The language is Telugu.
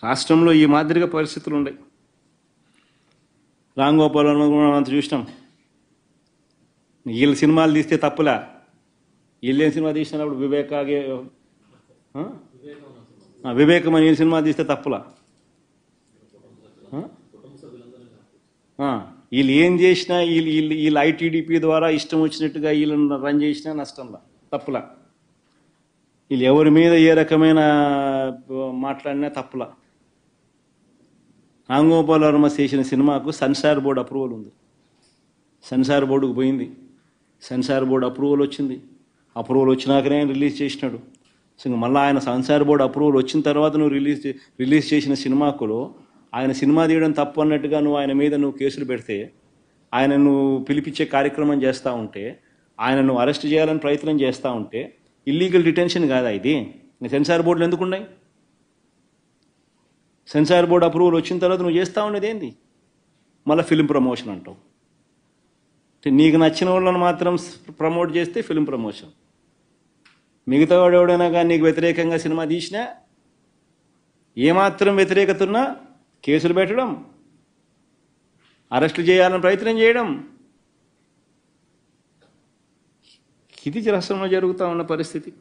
రాష్ట్రంలో ఈ మాదిరిగా పరిస్థితులు ఉన్నాయి. రామ్ గోపాల్ వర్మ కూడా అంత చూసినాం. వీళ్ళు సినిమాలు తీస్తే తప్పులా? వీళ్ళేం సినిమా తీసినప్పుడు వివేకం అని సినిమా తీస్తే తప్పులా? వీళ్ళు ఏం చేసినా వీళ్ళు ఐటీడీపీ ద్వారా ఇష్టం వచ్చినట్టుగా వీళ్ళని రన్ చేసినా నష్టంలా, తప్పులా? వీళ్ళు ఎవరి మీద ఏ రకమైన మాట్లాడినా తప్పులా? రామ్ గోపాల్ వర్మ చేసిన సినిమాకు సెన్సార్ బోర్డు అప్రూవల్ ఉంది. సెన్సార్ బోర్డుకు పోయింది, సెన్సార్ బోర్డు అప్రూవల్ వచ్చింది. అప్రూవల్ వచ్చినాకనే ఆయన రిలీజ్ చేసినాడు. సో మళ్ళీ ఆయన సెన్సార్ బోర్డు అప్రూవల్ వచ్చిన తర్వాత నువ్వు రిలీజ్ చేసిన సినిమాకులో ఆయన సినిమా తీయడం తప్పు అన్నట్టుగా ఆయన మీద కేసులు పెడితే, ఆయన పిలిపించే కార్యక్రమం చేస్తూ ఉంటే, ఆయన అరెస్ట్ చేయాలని ప్రయత్నం చేస్తూ ఉంటే ఇల్లీగల్ డిటెన్షన్ కాదా ఇది? సెన్సార్ బోర్డులు ఎందుకు ఉన్నాయి? సెన్సార్ బోర్డు అప్రూవల్ వచ్చిన తర్వాత నువ్వు చేస్తూ ఉండేది ఏంది? మళ్ళీ ఫిలిం ప్రమోషన్ అంటావు. నీకు నచ్చిన వాళ్ళని మాత్రం ప్రమోట్ చేస్తే ఫిలిం ప్రమోషన్, మిగతా వాడు ఎవడైనా కానీ నీకు వ్యతిరేకంగా సినిమా తీసినా ఏమాత్రం వ్యతిరేకత ఉన్నా కేసులు పెట్టడం, అరెస్టులు చేయాలని ప్రయత్నం చేయడం, ఇది రాష్ట్రంలో జరుగుతూ ఉన్న పరిస్థితి.